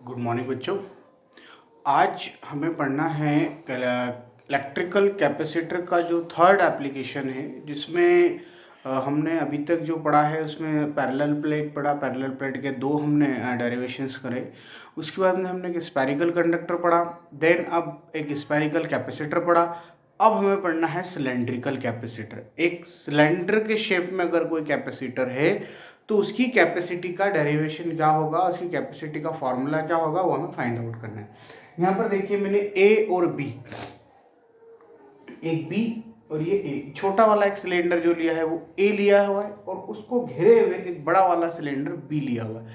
Good morning बच्चों। आज हमें पढ़ना है इलेक्ट्रिकल कैपेसिटर का जो थर्ड एप्लीकेशन है, जिसमें हमने अभी तक जो पढ़ा है उसमें पैरेलल प्लेट पढ़ा। पैरेलल प्लेट के दो हमने डेरिवेशंस करे। उसके बाद में हमने एक स्फेरिकल कंडक्टर पढ़ा। देन अब एक स्फेरिकल कैपेसिटर पढ़ा। अब हमें पढ़ना है सिलेंड्रिकल कैपेसिटर। एक सिलेंडर के शेप में अगर कोई कैपेसिटर है तो उसकी कैपेसिटी का डेरिवेशन क्या होगा, उसकी कैपेसिटी का फॉर्मूला क्या होगा, वो हमें फाइंड आउट करना है। यहाँ पर देखिए मैंने ए और बी, एक बी और ये ए, छोटा वाला एक सिलेंडर जो लिया है वो ए लिया हुआ है और उसको घेरे हुए एक बड़ा वाला सिलेंडर बी लिया हुआ है।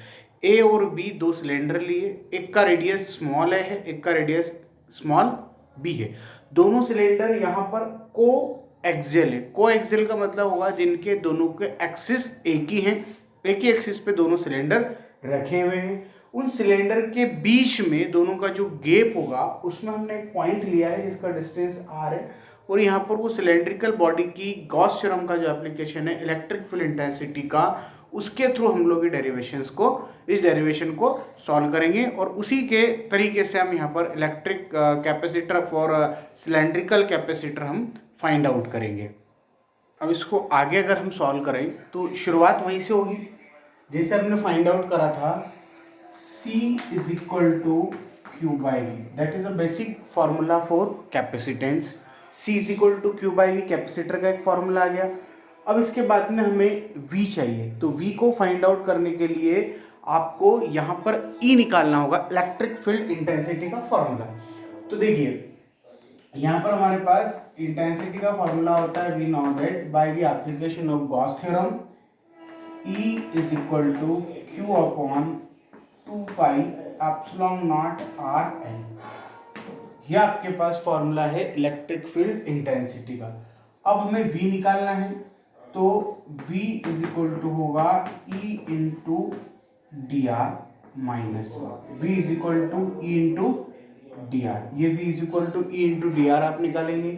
ए और बी दो सिलेंडर लिए, एक का रेडियस स्मॉल है, एक का रेडियस स्मॉल बी है। दोनों सिलेंडर यहाँ पर को एक्सियल है। को एक्सियल का मतलब होगा जिनके दोनों के एक्सिस एक ही हैं, एक ही एक्सिस पे दोनों सिलेंडर रखे हुए हैं। उन सिलेंडर के बीच में दोनों का जो गैप होगा उसमें हमने एक पॉइंट लिया है जिसका डिस्टेंस आर है, और यहाँ पर वो सिलेंड्रिकल बॉडी की गॉस थ्योरम का जो एप्लीकेशन है इलेक्ट्रिक फील्ड इंटेंसिटी का, उसके थ्रू हम लोग इस डेरिवेशन को सॉल्व करेंगे। और उसी के तरीके से हम यहाँ पर electric capacitor for cylindrical capacitor हम फाइंड आउट करेंगे। अब इसको आगे अगर हम सॉल्व करें तो शुरुआत वहीं से होगी जैसे हमने फाइंड आउट करा था, C is equal to Q by V. That is a basic formula for capacitance. C is equal to Q by V capacitor का एक फॉर्मूला आ गया। अब इसके बाद में हमें V चाहिए, तो V को फाइंड आउट करने के लिए आपको यहाँ पर E निकालना होगा, इलेक्ट्रिक फील्ड इंटेंसिटी का फॉर्मूला। तो देखिए यहाँ पर हमारे पास इंटेंसिटी का फॉर्मूला होता है V not that by the application of Gauss theorem, E is equal to Q upon 2 pi epsilon naught R L. यह आपके पास फॉर्मूला है इलेक्ट्रिक फील्ड इंटेंसिटी का। अब हमें V निकालना है, तो V इज इक्वल टू होगा E into D R minus V is equal to E into D R. ये V is equal to E into D R आप निकालेंगे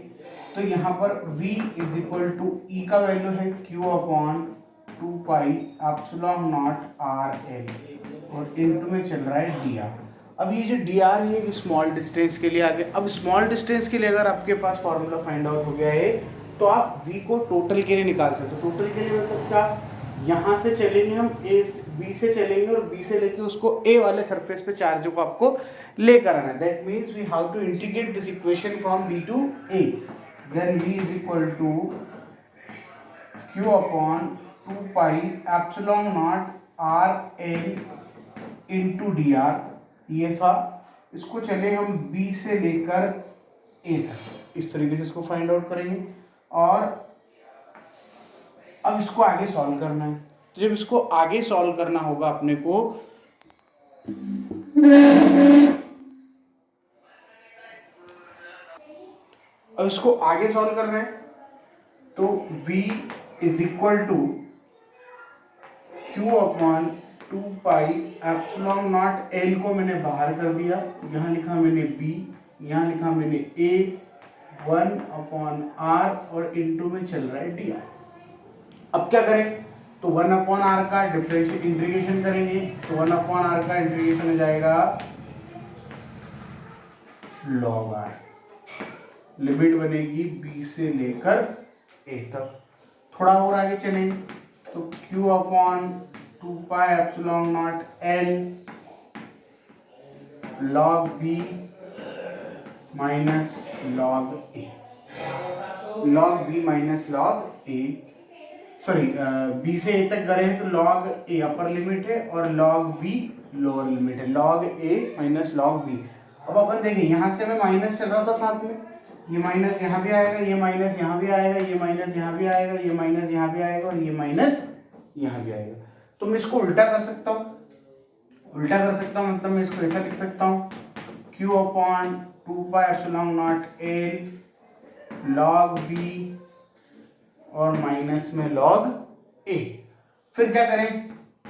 तो यहाँ पर V is equal to E का वैल्यू है Q upon 2 pi epsilon naught R L और into में चल रहा है डी आर। अब ये जो डी आर है एक स्मॉल डिस्टेंस के लिए आ गया। अब स्मॉल डिस्टेंस के लिए अगर आपके पास फॉर्मूला फाइंड आउट हो गया है तो आप V को टोटल के लिए निकाल सकते हो। टोटल के लिए मतलब क्या, यहाँ से चलेंगे हम A B से चलेंगे और B से लेके उसको A वाले सरफेस पे चार्जों को आपको लेकर आना है। That means we have to integrate this equation from B to A। Then V is equal to Q upon 2 pi epsilon naught R L into D R. ये था, इसको चले हम B से लेकर A तक, इस तरीके से इसको फाइंड आउट करेंगे। और अब इसको आगे सॉल्व करना है, तो जब इसको आगे सॉल्व करना होगा अपने को, अब इसको आगे सॉल्व करना है तो V is equal to Q upon 2 pi epsilon naught L को मैंने बाहर कर दिया, यहाँ लिखा मैंने B, यहाँ लिखा मैंने A, 1 अपॉन R और इनटू में चल रहा है डी आर। अब क्या करें, तो 1 अपॉन आर का डिफरेंशियल इंटीग्रेशन करेंगे, तो 1 अपॉन आर का इंटीग्रेशन हो जाएगा लॉग आर। लिमिट बनेगी B से लेकर A तक। थोड़ा और आगे चलेंगे तो Q upon 2 pi epsilon naught L log B minus log A। Log B minus log A, sorry B से A तक गए हैं तो लॉग A अपर लिमिट है और लॉग B लोअर लिमिट है, log A minus log B। अब अपन देखें यहाँ से मैं माइनस चल रहा था साथ में, ये माइनस यहाँ भी आएगा, ये माइनस यहाँ भी आएगा, ये माइनस यहाँ भी आएगा, ये माइनस यहाँ भी आएगा और ये माइनस यहाँ भी आएगा। तो मैं इसको उल्टा कर सकता हूँ, मतलब मैं इसको ऐसा लिख सकता हूँ Q upon 2 pi epsilon naught L log B और माइनस में लॉग A। फिर क्या करें,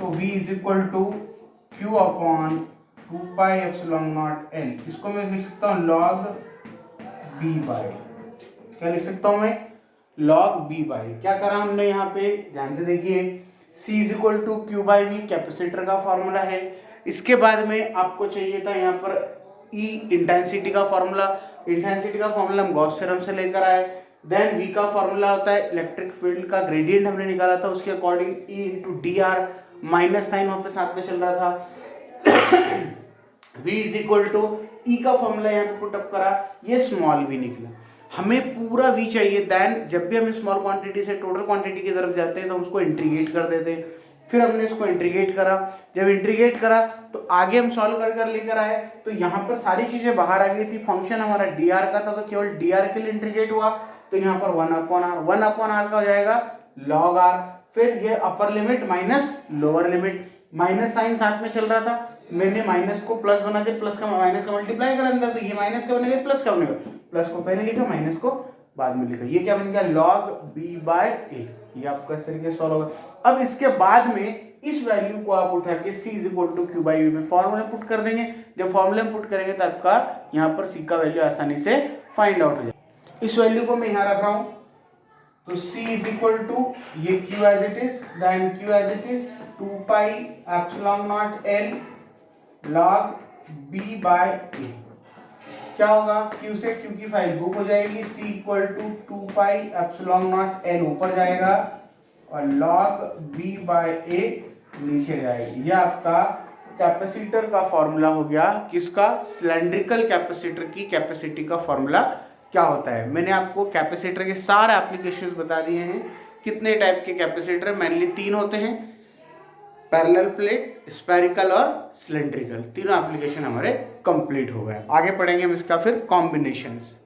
तो V is equal to Q upon 2 pi epsilon naught L, इसको मैं लिख सकता हूँ लॉग B बाई, क्या लिख सकता हूँ मैं, लॉग B बाई। क्या करा हमने यहाँ पे, ध्यान से देखिए, C is equal to Q by V capacitor का फॉर्मूला है। इसके बाद में आपको चाहिए था यहाँ पर ई इंटेंसिटी का फॉर्मूला। इंटेंसिटी का फॉर्मूला हम गॉस थ्योरम से लेकर आए। देन वी का फॉर्मूला होता है इलेक्ट्रिक फील्ड का ग्रेडियंट हमने निकाला था, उसके according E into D R, minus sign वहां पे साथ में चल रहा था। v is equal to E का फॉर्मूला यहाँ पे पुटअप करा, ये स्मॉल v निकला। हमें पूरा v चाहिए। देन जब भी हम स्मॉल क्वांटिटी से टोटल क्वांटिटी की तरफ जाते हैं तो हम उसको इंटीग्रेट कर देते हैं। फिर हमने इसको इंटीग्रेट करा, जब इंटीग्रेट करा तो आगे हम सॉल्व कर कर लेकर आए, तो यहाँ पर सारी चीजें बाहर आ गई थी। फंक्शन हमारा dr का था तो केवल dr के लिए इंटीग्रेट हुआ, तो यहाँ पर 1/r का हो जाएगा log r। फिर ये upper limit minus lower limit, minus sign साथ में चल रहा था, मैंने माइनस को प्लस बना दिया, प्लस का माइनस का मल्टीप्लाई कर अंदर, तो ये माइनस का बनेगा प्लस का बनेगा, प्लस को पहले लिखा माइनस को बाद में लिखा। ये क्या बन गया log b/a। ये आपका इस तरीके से सॉल्व होगा। अब इसके बाद में इस वैल्यू को आप उठा के c is equal to Q by V में फॉर्मूले पुट कर देंगे। जब फॉर्मूले में पुट करेंगे तो आपका यहाँ पर c का वैल्यू आसानी से फाइंड आउट हो जाएगा। इस वैल्यू को मैं यहाँ रख रहा हूँ, तो c इज इक्वल टू ये q as it is, then q as it is 2 pi epsilon naught l log b/a। क्या होगा, q से q की फाइल बुक हो जाएगी, c equal to 2 pi epsilon naught l ऊपर जाएगा और log b/a नीचे जाएगी। यह आपका कैपेसिटर का फॉर्मूला हो गया। किसका, सिलेंड्रिकल कैपेसिटर की कैपेसिटी का फॉर्मूला क्या होता है। मैंने आपको कैपेसिटर के सारे एप्लीकेशंस बता दिए हैं। कितने टाइप के कैपेसिटर, मेनली 3 होते हैं, पैरेलल प्लेट, स्फेरिकल और सिलेंड्रिकल। तीनों एप्लीकेशन हमारे कंप्लीट हो गए। आगे पढ़ेंगे हम इसका फिर कॉम्बिनेशंस।